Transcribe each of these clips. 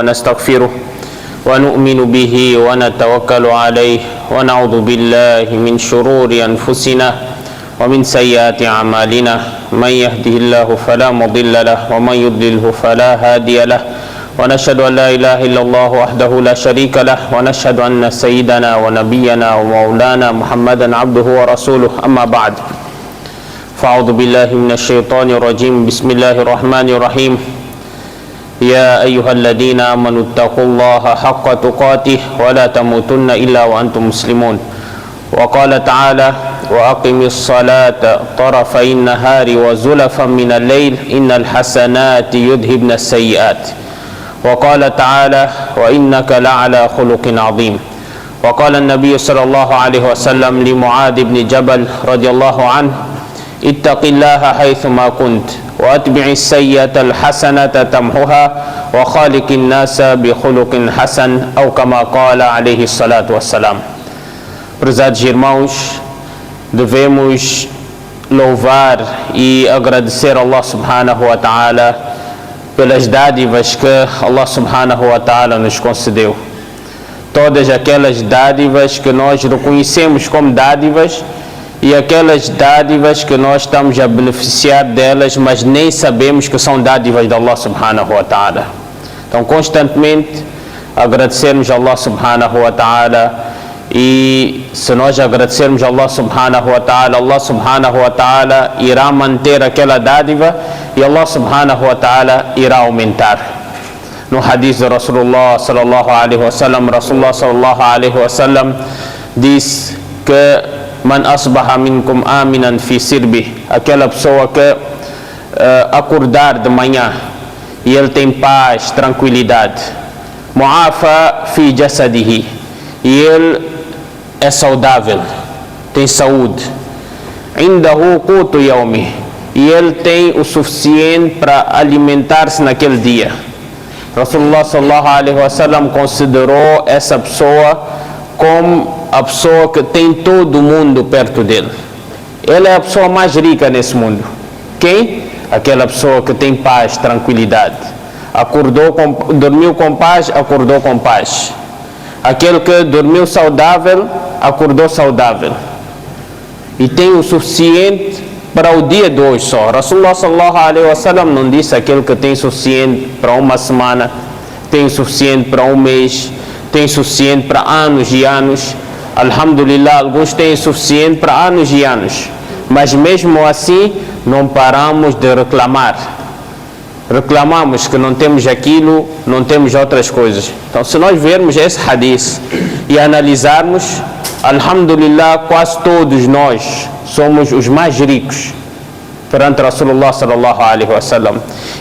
ونستغفره ونؤمن به ونتوكل عليه ونعوذ بالله من شرور أنفسنا ومن سيئات أعمالنا من يهده الله فلا مضل له ومن يضلله فلا هادي له ونشهد أن لا إله إلا الله وحده لا شريك له ونشهد أن سيدنا ونبينا ومولانا محمدا عبده ورسوله أما بعد فأعوذ بالله من الشيطان الرجيم بسم الله الرحمن الرحيم يا أيها الذين آمنوا اتقوا الله حق تقاته ولا تموتن إلا وأنتم مسلمون وقال تعالى وأقم الصلاة طرفي النهار وزلفا من الليل إن الحسنات يذهبن السيئات وقال تعالى وإنك لعلى خلق عظيم وقال النبي صلى الله عليه وسلم لمعاذ بن جبل رضي الله عنه اتق الله حيثما كنت وأتبع السيئة الحسنة تمحها وخالق الناس بخلق حسن أو كما قال عليه الصلاة والسلام. Prezados irmãos, devemos louvar e agradecer a Allah subhanahu wa ta'ala pelas dádivas que Allah subhanahu wa ta'ala nos concedeu. Todas aquelas dádivas que nós reconhecemos como dádivas e aquelas dádivas que nós estamos a beneficiar delas, mas nem sabemos que são dádivas de Allah subhanahu wa ta'ala. Então, constantemente agradecermos a Allah subhanahu wa ta'ala, e se nós agradecermos a Allah subhanahu wa ta'ala irá manter aquela dádiva e Allah subhanahu wa ta'ala irá aumentar. No hadith de Rasulullah sallallahu alaihi wasallam, Rasulullah sallallahu alaihi wasallam diz que man asbaha minkum aminan fi sirbih, aquela pessoa que acordar de manhã e ele tem paz, tranquilidade, mu'afa fi jasadihi, e ele é saudável, tem saúde, indahu qutu yawmi, e ele tem o suficiente para alimentar-se naquele dia. Rasulullah sallallahu alaihi wasallam considerou essa pessoa como a pessoa que tem todo o mundo perto dele. Ele é a pessoa mais rica nesse mundo. Quem? Aquela pessoa que tem paz, tranquilidade. Dormiu com paz, acordou com paz. Aquele que dormiu saudável, acordou saudável. E tem o suficiente para o dia de hoje só. Rasulullah sallallahu alaihi wasallam não disse aquele que tem suficiente para uma semana, tem suficiente para um mês, tem suficiente para anos e anos. Alhamdulillah, alguns têm suficiente para anos e anos, mas mesmo assim não paramos de reclamar. Reclamamos que não temos aquilo, não temos outras coisas. Então, se nós vermos esse hadith e analisarmos, alhamdulillah, quase todos nós somos os mais ricos perante Rasulullah sallallahu alaihi wasallam.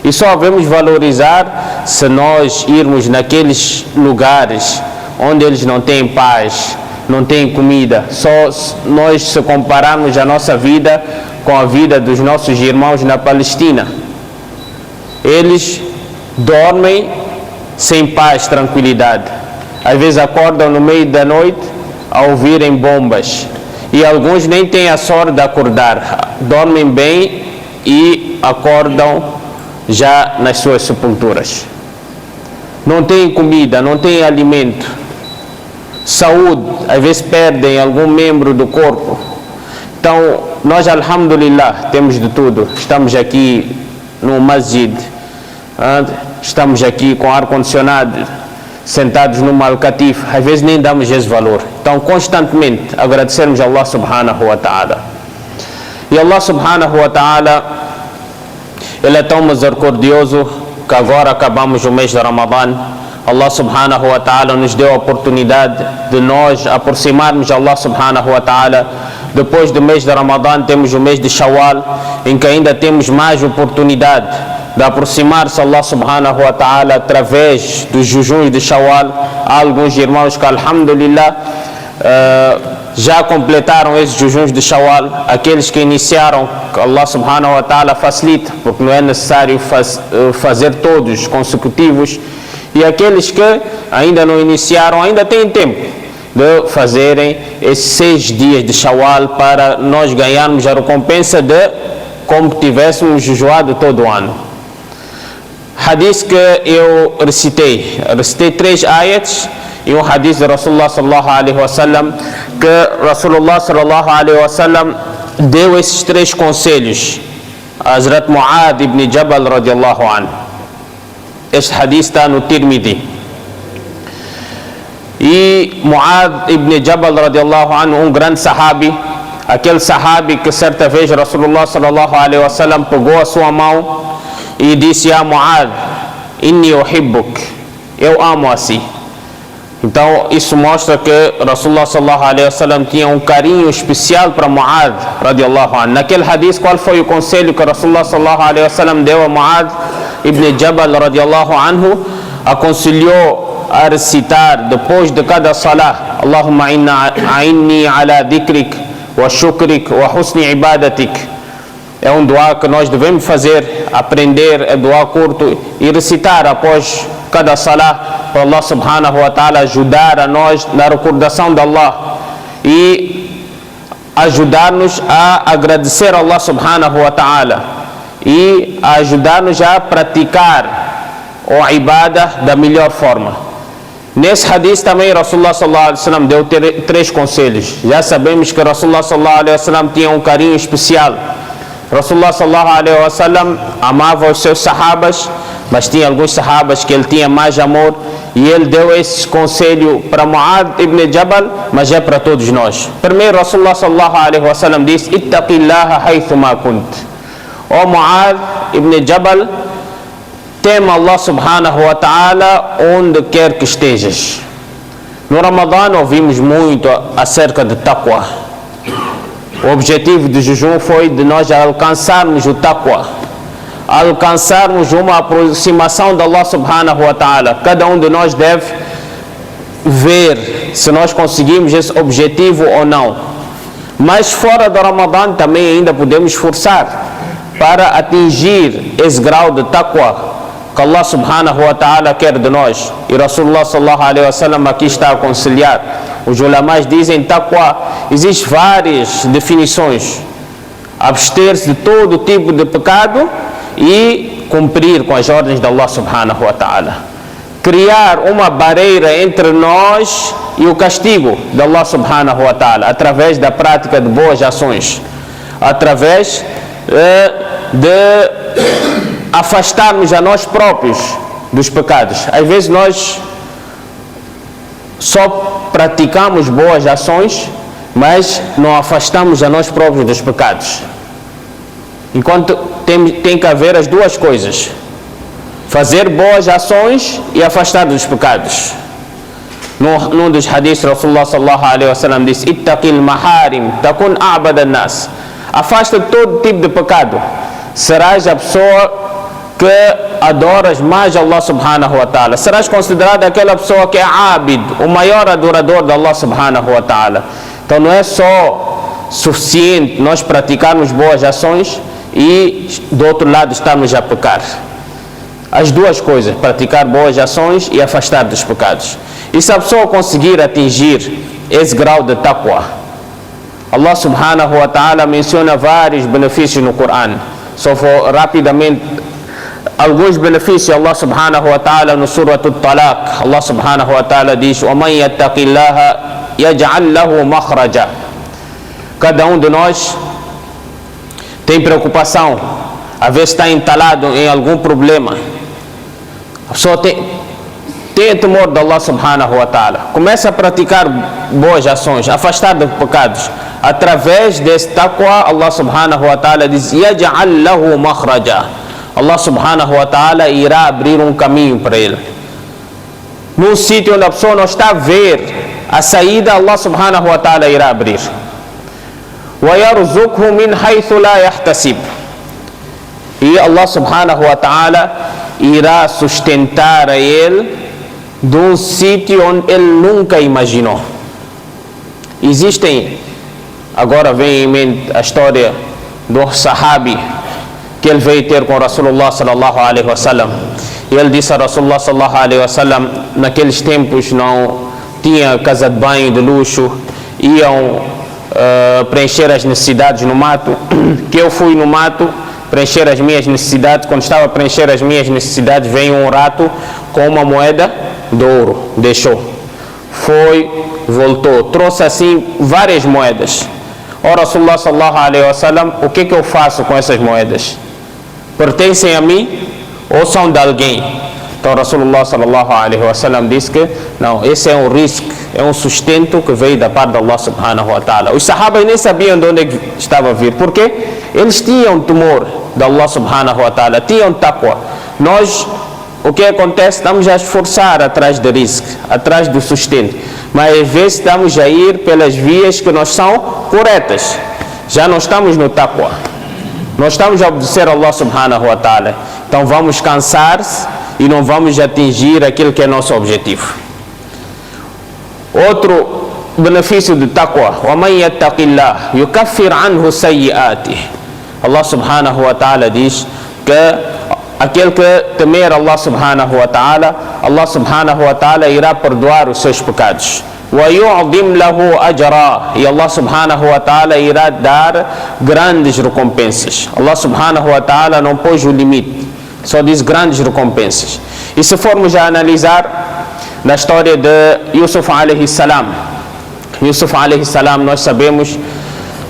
E só devemos valorizar se nós irmos naqueles lugares onde eles não têm paz, não têm comida. Só nós, se compararmos a nossa vida com a vida dos nossos irmãos na Palestina, eles dormem sem paz, tranquilidade. Às vezes acordam no meio da noite a ouvirem bombas, e alguns nem têm a sorte de acordar, dormem bem e acordam já nas suas sepulturas. Não têm comida, não têm alimento, saúde, às vezes perdem algum membro do corpo. Então, nós, alhamdulillah, temos de tudo. Estamos aqui no masjid, estamos aqui com ar-condicionado, sentados no malcatif, às vezes nem damos esse valor. Então, constantemente agradecermos a Allah subhanahu wa ta'ala. E Allah subhanahu wa ta'ala, Ele é tão misericordioso que agora acabamos o mês de Ramadã. Allah subhanahu wa ta'ala nos deu a oportunidade de nós aproximarmos de Allah subhanahu wa ta'ala. Depois do mês de Ramadã temos o mês de Shawwal, em que ainda temos mais oportunidade de aproximar-se a Allah subhanahu wa ta'ala através dos jejuns de Shawwal. Há alguns irmãos que, alhamdulillah, já completaram esses jejuns de Shawwal. Aqueles que iniciaram, que Allah subhanahu wa ta'ala facilita, porque não é necessário fazer todos consecutivos. E aqueles que ainda não iniciaram, ainda têm tempo de fazerem esses 6 dias de Shawwal para nós ganharmos a recompensa de como tivéssemos jejuado todo o ano. Hadith que eu recitei 3 ayats e um hadith de Rasulullah sallallahu alaihi wasallam, que Rasulullah sallallahu alaihi wasallam deu esses 3 conselhos a Hazrat Mu'adh ibn Jabal radiallahu anhu. Este hadith está no Tirmidhi. E Mu'adh ibn Jabal radiallahu anhu, um grande sahabi, aquele sahabi que certa vez Rasulullah sallallahu alaihi wasallam pegou a sua mão e disse: "Ya Mu'adh, inni uhibbuk", eu amo a si. Então isso mostra que Rasulullah sallallahu alaihi wasallam tinha um carinho especial para Mu'adh radiallahu anhu. Naquele hadith, qual foi o conselho que Rasulullah sallallahu alaihi wasallam deu a Mu'adh ibn Jabal radiallahu anhu? Aconselhou a recitar depois de cada salah: "Allahumma a'inni ala dhikrik wa shukrik wa husni ibadatik". É um dua que nós devemos fazer, aprender, é dua curto e recitar após cada salah, para Allah subhanahu wa ta'ala ajudar a nós na recordação de Allah e ajudar-nos a agradecer a Allah subhanahu wa ta'ala e a ajudar-nos a praticar o ibadah da melhor forma. Nesse hadith também Rasulullah sallallahu alaihi wasallam deu 3 conselhos. Já sabemos que Rasulullah sallallahu alaihi wasallam tinha um carinho especial. Rasulullah sallallahu alaihi wasallam amava os seus sahabas, mas tinha alguns sahabas que ele tinha mais amor, e ele deu esse conselho para Mu'adh ibn Jabal, mas é para todos nós. Primeiro, Rasulullah sallallahu alaihi wasallam disse: "Ittaqillaha haythuma kunt". Ó Mu'adh ibn Jabal, tema Allah subhanahu wa ta'ala onde quer que estejas. No Ramadã ouvimos muito acerca de taqwa. O objetivo do jejum foi de nós alcançarmos o taqwa, alcançarmos uma aproximação de Allah subhanahu wa ta'ala. Cada um de nós deve ver se nós conseguimos esse objetivo ou não. Mas fora do Ramadã também ainda podemos esforçar para atingir esse grau de taqwa que Allah subhanahu wa ta'ala quer de nós. E Rasulullah sallallahu alaihi wasallam aqui está a aconselhar. Os ulamás dizem taqwa, existem várias definições: abster-se de todo tipo de pecado e cumprir com as ordens de Allah subhanahu wa ta'ala. Criar uma barreira entre nós e o castigo de Allah subhanahu wa ta'ala, através da prática de boas ações, através de afastarmos a nós próprios dos pecados. Às vezes nós só praticamos boas ações, mas não afastamos a nós próprios dos pecados. Enquanto tem que haver as duas coisas: fazer boas ações e afastar dos pecados. Num dos hadiths, Rasulullah sallallahu alaihi wasallam disse: "Ittaqil maharim takun a'bad an-nas". Afasta todo tipo de pecado, serás a pessoa que adoras mais Allah subhanahu wa ta'ala. Serás considerado aquela pessoa que é ábid, o maior adorador de Allah subhanahu wa ta'ala. Então não é só suficiente nós praticarmos boas ações e do outro lado estarmos a pecar. As duas coisas: praticar boas ações e afastar dos pecados. E se a pessoa conseguir atingir esse grau de taqwa, Allah subhanahu wa ta'ala menciona vários benefícios no Coran. Só vou rapidamente alguns benefícios. Allah subhanahu wa ta'ala no Surah At-Talaq, Allah subhanahu wa ta'ala diz: وَمَنْ يَتَّقِ اللَّهَ يَجْعَلْ لَهُ مَخْرَجًا. Cada um de nós tem preocupação, às vezes está entalado em algum problema. A pessoa tem temor de Allah subhanahu wa ta'ala, começa a praticar boas ações, afastar dos pecados. Através desse taqwa, Allah subhanahu wa ta'ala diz: يَجْعَلْ لَهُ مَخْرَجًا. Allah subhanahu wa ta'ala irá abrir um caminho para ele. Num sítio onde a pessoa não está a ver a saída, Allah subhanahu wa ta'ala irá abrir. وَيَرْزُقْهُ مِنْ حَيْثُ لَا يَحْتَسِبُ. E Allah subhanahu wa ta'ala irá sustentar a ele de um sítio onde ele nunca imaginou. Existem, agora vem em mente a história do sahabi que ele veio ter com Rasulullah sallallahu alaihi wasallam. E ele disse a Rasulullah sallallahu alaihi wasallam: naqueles tempos não tinha casa de banho de luxo, iam preencher as necessidades no mato, que eu fui no mato preencher as minhas necessidades. Quando estava a preencher as minhas necessidades, veio um rato com uma moeda de ouro, deixou. Foi, voltou, trouxe assim várias moedas. Ora, Rasulullah sallallahu alaihi wasallam, o que eu faço com essas moedas? Pertencem a mim ou são de alguém? Então Rasulullah sallallahu alaihi wasallam disse que não, esse é um risco, é um sustento que veio da parte de Allah subhanahu wa ta'ala. Os sahabas nem sabiam de onde estava a vir, porque eles tinham temor de Allah subhanahu wa ta'ala, tinham taqwa. Nós, o que acontece? Estamos a esforçar atrás do risco, atrás do sustento, mas às vezes estamos a ir pelas vias que não são corretas, já não estamos no taqwa, nós estamos a obedecer a Allah subhanahu wa ta'ala, então vamos cansar-se e não vamos atingir aquilo que é nosso objetivo. Outro benefício do taqwa: وَمَنْ يَتَّقِ اللَّهِ يُكَفِّرْ عَنْهُ سَيِّئَاتِهِ. Allah subhanahu wa ta'ala diz que aquele que temer Allah subhanahu wa ta'ala irá perdoar os seus pecados. وَيُعْظِمْ لَهُ أَجْرًا. E Allah subhanahu wa ta'ala irá dar grandes recompensas. Allah subhanahu wa ta'ala não pôs o limite, só diz grandes recompensas. E se formos a analisar na história de Yusuf alaihi salam, Yusuf alaihi salam, nós sabemos,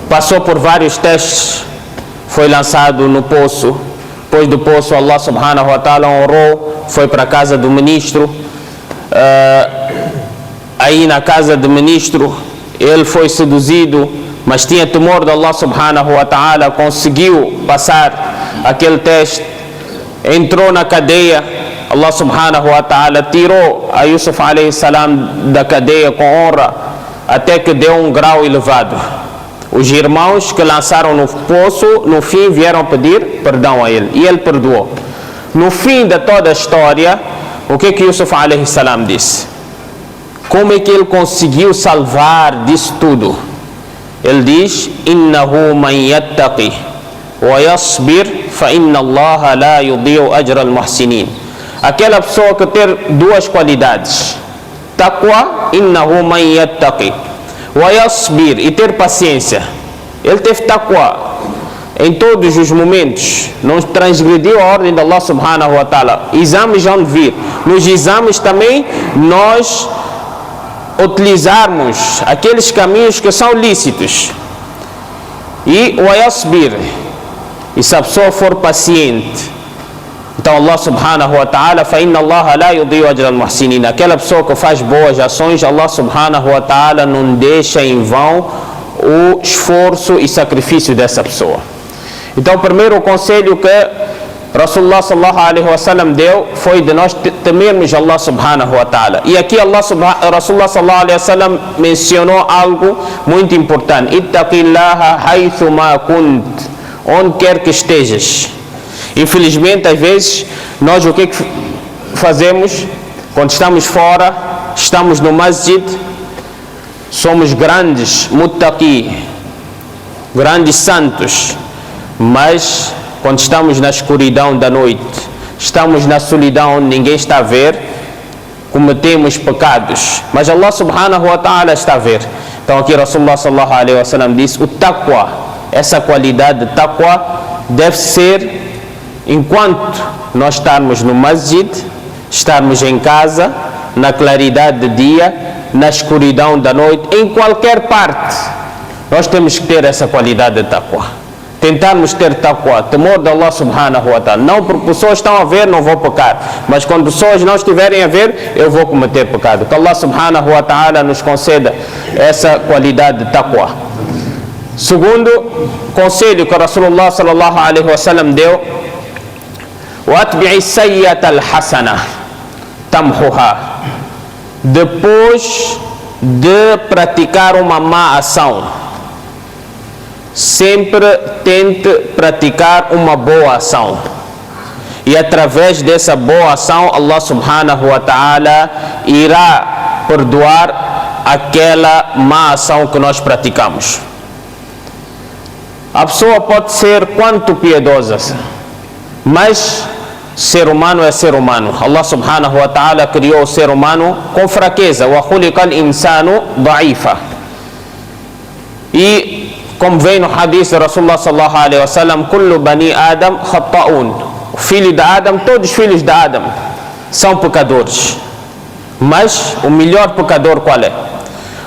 passou por vários testes, foi lançado no poço. Depois do poço, Allah subhanahu wa ta'ala honrou, foi para a casa do ministro. Aí na casa do ministro ele foi seduzido, mas tinha temor de Allah subhanahu wa ta'ala, conseguiu passar aquele teste, entrou na cadeia. Allah subhanahu wa ta'ala tirou a Yusuf alayhi salam da cadeia com honra, até que deu um grau elevado. Os irmãos que lançaram no poço, no fim vieram pedir perdão a ele, e ele perdoou. No fim de toda a história, o que Yusuf alayhi salam disse? Como é que ele conseguiu salvar disso tudo? Ele diz: innahu man yattaqi wa yasbir fa inna Allah la yudhi'u ajra al-muhsinin. Aquela pessoa que tem duas qualidades: taqwa, innahu man yattaqi, wa yasbir, e ter paciência. Ele teve taqwa em todos os momentos, não transgrediu a ordem de Allah subhanahu wa ta'ala. Exames vão vir. Nos exames também nós utilizarmos aqueles caminhos que são lícitos. E o yasbir, e se a pessoa for paciente, então Allah subhanahu wa ta'ala, fa inna Allah la yudhi'u ajra al-muhsinin, aquela pessoa que faz boas ações, Allah subhanahu wa ta'ala não deixa em vão o esforço e sacrifício dessa pessoa. Então, o primeiro conselho que Rasulullah sallallahu alaihi wasallam deu foi de nós temermos Allah subhanahu wa ta'ala. E aqui Rasulullah sallallahu alaihi wasallam mencionou algo muito importante: ittaqillaha haythu ma kunt, onde quer que estejas. Infelizmente, às vezes, nós o que fazemos quando estamos fora, estamos no masjid, somos grandes muttaqi, grandes santos, mas quando estamos na escuridão da noite, estamos na solidão onde ninguém está a ver, cometemos pecados, mas Allah subhanahu wa ta'ala está a ver. Então aqui Rasulullah sallallahu alaihi wasallam disse: o taqwa, essa qualidade de taqwa deve ser enquanto nós estarmos no masjid, estarmos em casa, na claridade de dia, na escuridão da noite, em qualquer parte, nós temos que ter essa qualidade de taqwa. Tentarmos ter taqwa, temor de Allah subhanahu wa ta'ala. Não porque pessoas estão a ver, não vou pecar, mas quando pessoas não estiverem a ver, eu vou cometer pecado. Que Allah subhanahu wa ta'ala nos conceda essa qualidade de taqwa. Segundo conselho que Rasulullah sallallahu alaihi wasallam deu: وَأَتْبِعِ السَّيِّئَةَ الْحَسَنَةَ تَمْحُهَا. Depois de praticar uma má ação, sempre tente praticar uma boa ação. E através dessa boa ação, Allah subhanahu wa ta'ala irá perdoar aquela má ação que nós praticamos. A pessoa pode ser quanto piedosa, mas ser humano é ser humano. Allah subhanahu wa ta'ala criou o ser humano com fraqueza. وَخُلِقَ الْإِنسَانُ ضَعِيفًا. E como vem no hadith de Rasulullah sallallahu alaihi wasallam, kullu bani Adam khata'un, o filho de Adam, todos os filhos de Adam são pecadores, mas o melhor pecador qual é?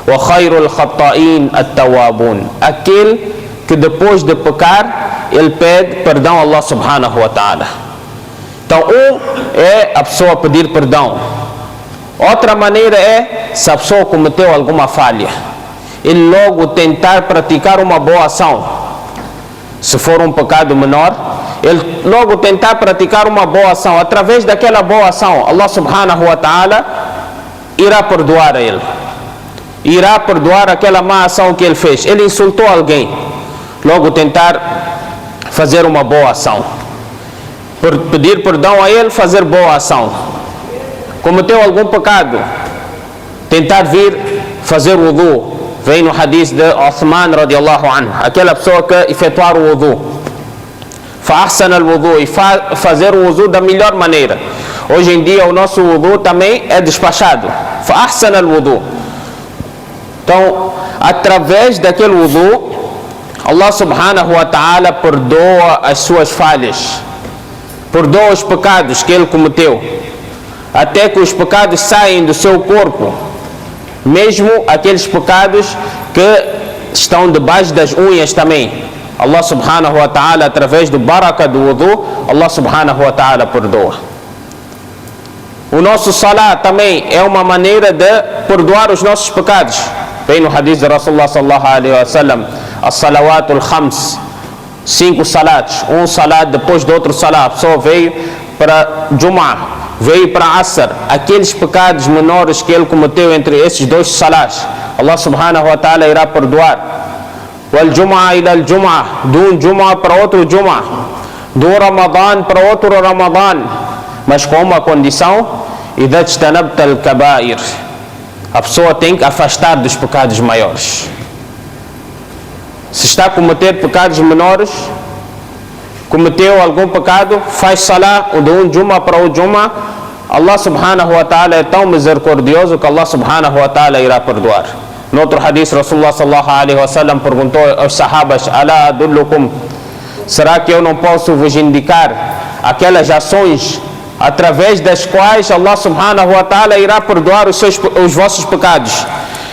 Wa khairul khata'in at-tawwabun, aquele que depois de pecar ele pede perdão a Allah subhanahu wa ta'ala. Então é a pessoa pedir perdão. Outra maneira é, se a pessoa cometeu alguma falha, ele logo tentar praticar uma boa ação. Se for um pecado menor, ele logo tentar praticar uma boa ação. Através daquela boa ação, Allah subhanahu wa ta'ala irá perdoar a ele, irá perdoar aquela má ação que ele fez. Ele insultou alguém, logo tentar fazer uma boa ação, pedir perdão a ele, fazer boa ação. Cometeu algum pecado, tentar vir fazer wudu. Vem no hadith de Uthman radiallahu anhu, aquela pessoa que efetuar o wudu, fa'ahsan al-wudu, e fazer o wudu da melhor maneira. Hoje em dia o nosso wudu também é despachado, fa'ahsan al-wudu. Então, através daquele wudu, Allah subhanahu wa ta'ala perdoa as suas falhas, perdoa os pecados que ele cometeu, até que os pecados saem do seu corpo, mesmo aqueles pecados que estão debaixo das unhas também. Allah subhanahu wa ta'ala, através do baraka do wudu, Allah subhanahu wa ta'ala perdoa. O nosso salat também é uma maneira de perdoar os nossos pecados. Vem no hadith de Rasulullah sallallahu alaihi wa sallam, as-salawatul khams, 5 salats, um salat depois do outro salat. A pessoa veio para Jum'ah, veio para Asr, aqueles pecados menores que ele cometeu entre esses dois salats, Allah subhanahu wa ta'ala irá perdoar. Wal Jum'ah ila al Jum'ah, de um Jum'ah para outro Jum'ah, de um Ramadan para outro Ramadan, mas com uma condição: idha ijtanabta al-kaba'ir, a pessoa tem que afastar dos pecados maiores. Se está a cometer pecados menores, cometeu algum pecado, faz salah de um Jum'ah para o Jum'ah, Allah subhanahu wa ta'ala é tão misericordioso que Allah subhanahu wa ta'ala irá perdoar. No outro hadith, Rasulullah sallallahu alaihi wa sallam perguntou aos sahabas: Alá adullukum, será que eu não posso vos indicar aquelas ações através das quais Allah subhanahu wa ta'ala irá perdoar os vossos pecados,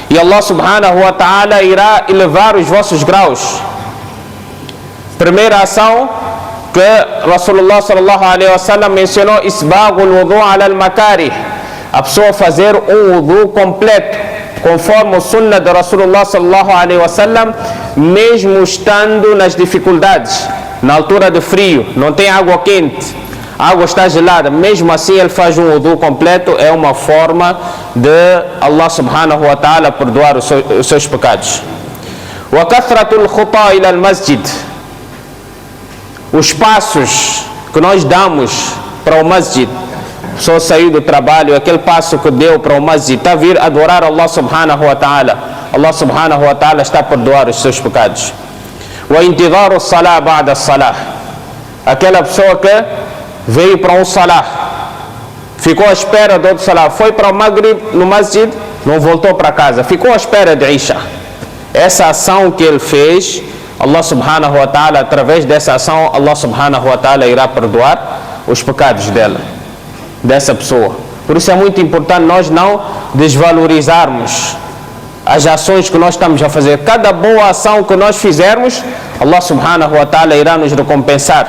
e Allah subhanahu wa ta'ala irá elevar os vossos graus? Primeira ação que Rasulullah sallallahu alaihi wa sallam mencionou: isbagul wudu ala al-makarih, a pessoa fazer um wudu completo, conforme o sunnah de Rasulullah sallallahu alaihi wa sallam, mesmo estando nas dificuldades, na altura de frio, não tem água quente, a água está gelada, mesmo assim ele faz um wudu completo. É uma forma de Allah subhanahu wa ta'ala perdoar os seus pecados. Wa kathratul khuta ila al-masjid, os passos que nós damos para o masjid, a pessoa saiu do trabalho, aquele passo que deu para o masjid, está a vir adorar Allah subhanahu wa ta'ala, Allah subhanahu wa ta'ala está a perdoar os seus pecados. Wa intidaru salah ba'da salah, aquela pessoa que veio para um salah, ficou à espera do outro salah, foi para o Maghrib no masjid, não voltou para casa, ficou à espera de Isha. Essa ação que ele fez, Allah subhanahu wa ta'ala, através dessa ação, Allah subhanahu wa ta'ala irá perdoar os pecados dessa pessoa. Por isso é muito importante nós não desvalorizarmos as ações que nós estamos a fazer. Cada boa ação que nós fizermos, Allah subhanahu wa ta'ala irá nos recompensar.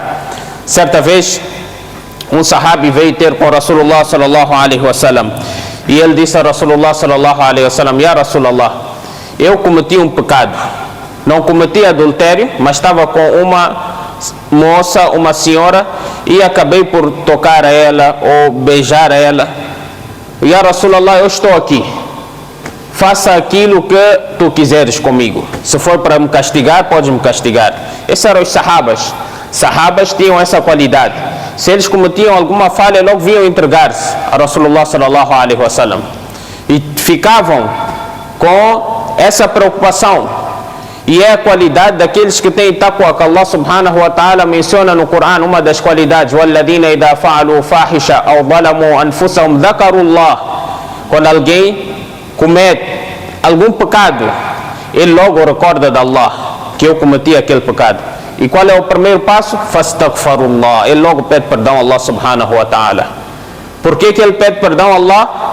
Certa vez, um sahabi veio ter com Rasulullah sallallahu alaihi wa sallam, e ele disse a Rasulullah sallallahu alaihi wa sallam: Ya Rasulullah, eu cometi um pecado, não cometi adultério, mas estava com uma moça, uma senhora, e acabei por tocar a ela ou beijar a ela. Ya Rasulullah, eu estou aqui, faça aquilo que tu quiseres comigo. Se for para me castigar, podes me castigar. Esses eram os sahabas. Sahabas tinham essa qualidade. Se eles cometiam alguma falha, logo vinham entregar-se a Rasulullah sallallahu alaihi wa sallam, e ficavam com essa preocupação. E é a qualidade daqueles que têm taqwa, que Allah subhanahu wa ta'ala menciona no Coran, uma das qualidades: وَالَّذِينَ إِذَا فَعَلُوا فَاحِشَةً أَوْ ظَلَمُوا أَنفُسَهُمْ ذَكَرُوا اللَّهَ. Quando alguém comete algum pecado, ele logo recorda de Allah. que eu cometi aquele pecado. E qual é o primeiro passo? Fastaghfirullah. Ele logo pede perdão a Allah subhanahu wa ta'ala. Por que ele pede perdão a Allah?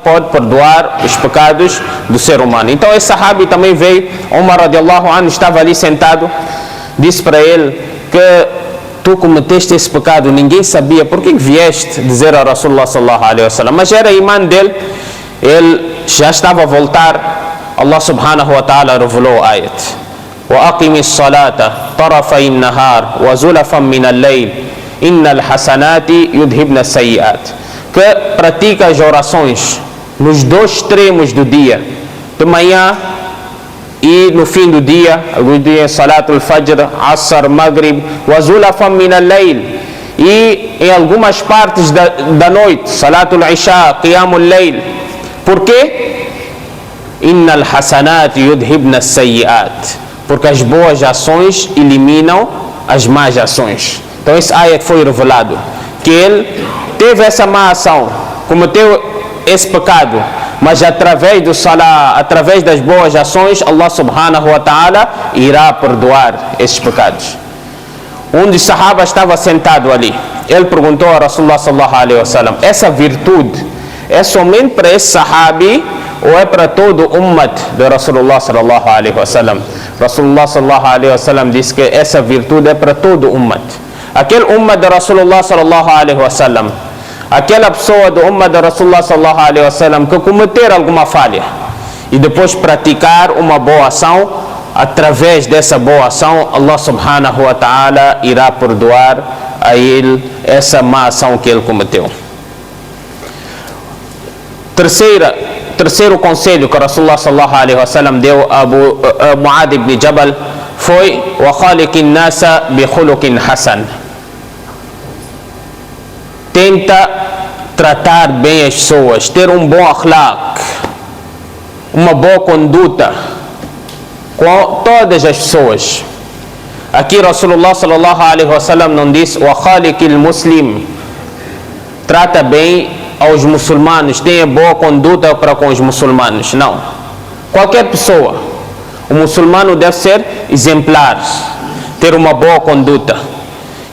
Pode perdoar os pecados do ser humano. Então esse sahabi também veio, Umar radiallahu anhu estava ali sentado, disse para ele que tu cometeste esse pecado, ninguém sabia, por que vieste dizer a Rasulullah sallallahu alaihi wasallam? Mas era imã dele, ele já estava a voltar. Allah subhanahu wa ta'ala revelou a ayat: وَأَقِمِ الصَّلَاةَ طَرَفَيِ النَّهَارِ وَزُلَفًا مِنَ اللَّيْلِ إِنَّ الْحَسَنَاتِ يُذْهِبْنَ السَّيِّئَاتِ. Que pratica as orações nos dois extremos do dia, de manhã e no fim do dia, Salatul Fajr, Asr, Maghrib, وَزُلَفًا مِنَ اللَّيْلِ, e em algumas partes da noite, Salatul Isha, Qiyamul Layl. Por quê? إِنَّ الْحَسَنَاتِ يُذْهِبْنَ السَّيِّئَاتِ, porque as boas ações eliminam as más ações. Então esse ayat foi revelado, que ele teve essa má ação, cometeu esse pecado, mas através do salah, através das boas ações, Allah subhanahu wa ta'ala irá perdoar esses pecados. Um dos sahabas estava sentado ali, ele perguntou a Rasulullah sallallahu alaihi wasallam: essa virtude é somente para esse sahabi ou é para todo o ummat de Rasulullah sallallahu alaihi wasallam? Rasulullah sallallahu alaihi wasallam disse que essa virtude é para todo o ummat. Aquele ummat de Rasulullah sallallahu alaihi wasallam, aquela pessoa do ummat de Rasulullah sallallahu alaihi wasallam que cometer alguma falha e depois praticar uma boa ação, através dessa boa ação Allah subhanahu wa ta'ala irá perdoar a ele essa má ação que ele cometeu. Terceiro conselho que Rasulullah sallallahu alaihi wasallam deu a Muad ibn Jabal foi: wa khaliqin nasa bi khuluqin hasan. Tenta tratar bem as pessoas, ter um bom akhlaq, uma boa conduta com todas as pessoas. Aqui Rasulullah sallallahu alaihi wasallam não disse wa khaliqil muslim, trata bem aos muçulmanos, tenha boa conduta para com os muçulmanos. Não, qualquer pessoa, o muçulmano deve ser exemplar, ter uma boa conduta.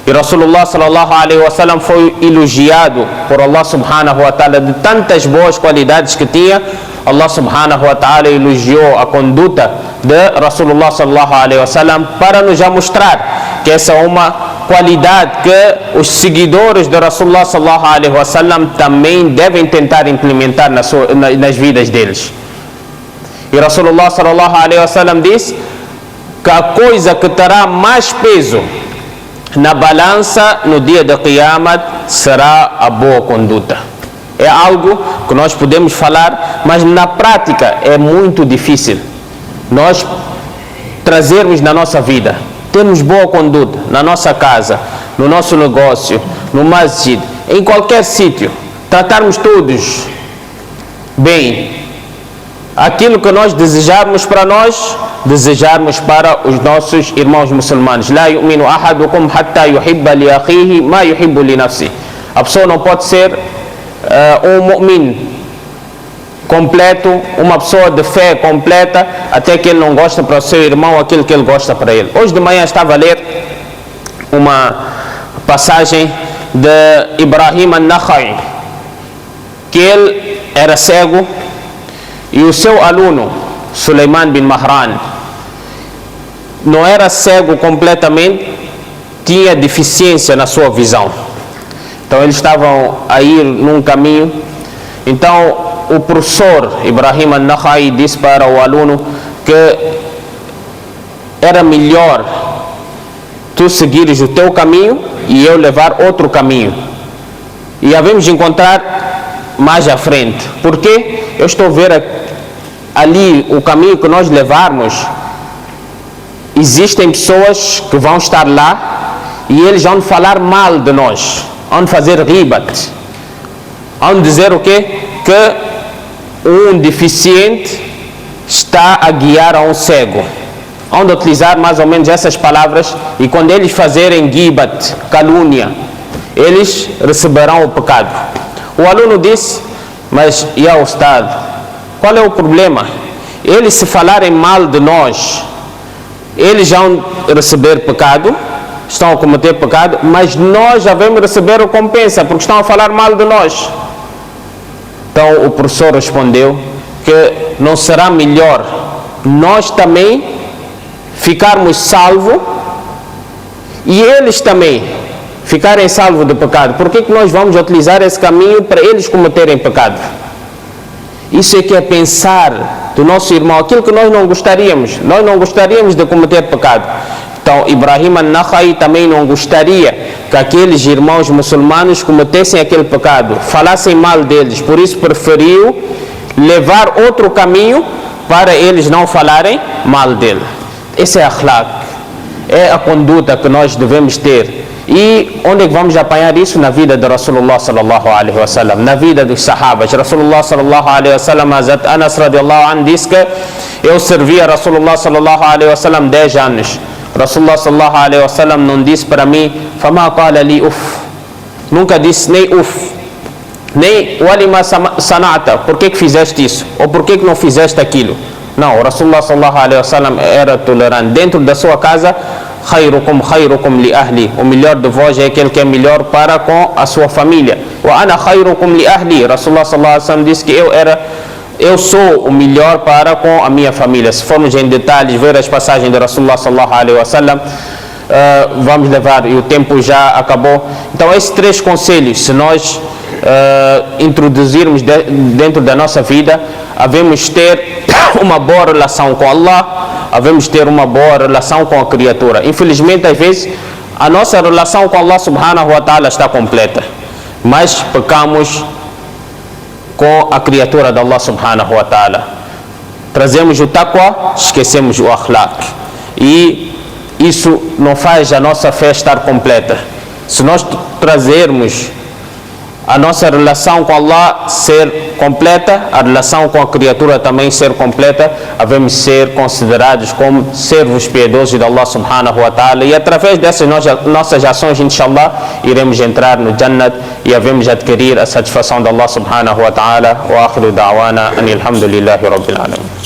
E Rasulullah sallallahu alaihi wasallam foi elogiado por Allah subhanahu wa ta'ala de tantas boas qualidades que tinha. Allah subhanahu wa ta'ala elogiou a conduta de Rasulullah sallallahu alaihi wasallam para nos já mostrar que essa é uma qualidade que os seguidores de Rasulullah sallallahu alaihi wasallam também devem tentar implementar nas vidas deles. E Rasulullah sallallahu alaihi wasallam disse que a coisa que terá mais peso na balança no dia de Qiyamat será a boa conduta. É algo que nós podemos falar, mas na prática é muito difícil nós trazermos na nossa vida. Temos boa conduta na nossa casa, no nosso negócio, no masjid, em qualquer sítio, tratarmos todos bem. Aquilo que nós desejarmos para nós, desejarmos para os nossos irmãos muçulmanos. La yu'minu ahadukum hatta yuhibba li akhihi ma yuhibbu li nafsi. A pessoa não pode ser um mu'min completo, uma pessoa de fé completa, até que ele não gosta para o seu irmão aquilo que ele gosta para ele. Hoje de manhã estava a ler uma passagem de Ibrahim an-Nakhai, que ele era cego e o seu aluno Suleiman bin Mahran não era cego completamente, tinha deficiência na sua visão. Então eles estavam a ir num caminho. Então o professor Ibrahim an-Nakhai disse para o aluno que era melhor tu seguires o teu caminho e eu levar outro caminho, e havemos de encontrar mais à frente, porque eu estou a ver ali o caminho que nós levarmos, existem pessoas que vão estar lá e eles vão falar mal de nós, vão fazer ribat, vão dizer o quê? Que um deficiente está a guiar a um cego. Vão utilizar mais ou menos essas palavras, e quando eles fazerem gibat, calúnia, eles receberão o pecado. O aluno disse: mas ya Ustad, qual é o problema? Eles se falarem mal de nós, eles vão receber pecado, estão a cometer pecado, mas nós já vamos receber recompensa, porque estão a falar mal de nós. Então o professor respondeu que não será melhor nós também ficarmos salvos e eles também ficarem salvos do pecado? Por que nós vamos utilizar esse caminho para eles cometerem pecado? Isso é que é pensar do nosso irmão, aquilo que nós não gostaríamos de cometer pecado. Então Ibrahim al-Nakhai também não gostaria que aqueles irmãos muçulmanos cometessem aquele pecado, falassem mal deles, por isso preferiu levar outro caminho para eles não falarem mal dele. Esse é akhlaq, é a conduta que nós devemos ter. E onde é que vamos apanhar isso? Na vida de Rasulullah sallallahu alaihi wasallam, na vida dos sahabas. Rasulullah sallallahu alaihi wasallam, Hazrat Anas radiallahu anhu disse que eu servi a Rasulullah sallallahu alaihi wasallam 10 anos. Rasulullah sallallahu alaihi wasallam não disse para mim, fama qala li uf, nunca disse nem uf, nem walima sanata, por que fizeste isso? Ou por que não fizeste aquilo? Não, o Rasulullah sallallahu alaihi wasallam era tolerante. Dentro da sua casa, khayrukum li ahli, o melhor de vós é aquele que é melhor para com a sua família. Wa ana khayrukum li ahli, Rasulullah sallallahu alaihi wasallam disse que eu sou o melhor para com a minha família. Se formos em detalhes ver as passagens de Rasulullah sallallahu alaihi wasallam, vamos levar, e o tempo já acabou. Então esses 3 conselhos, se nós introduzirmos dentro da nossa vida, havemos ter uma boa relação com Allah, havemos ter uma boa relação com a criatura. Infelizmente, às vezes, a nossa relação com Allah subhanahu wa ta'ala está completa, mas pecamos com a criatura de Allah subhanahu wa ta'ala. Trazemos o taqwa, esquecemos o akhlaq. E isso não faz a nossa fé estar completa. Se nós trazermos a nossa relação com Allah ser completa, a relação com a criatura também ser completa, havemos ser considerados como servos piedosos de Allah subhanahu wa ta'ala, e através dessas nossas ações, inshallah, iremos entrar no Jannat e havemos adquirir a satisfação de Allah subhanahu wa ta'ala. Wa akhiru da'wana anil hamdulillahi rabbil alamin.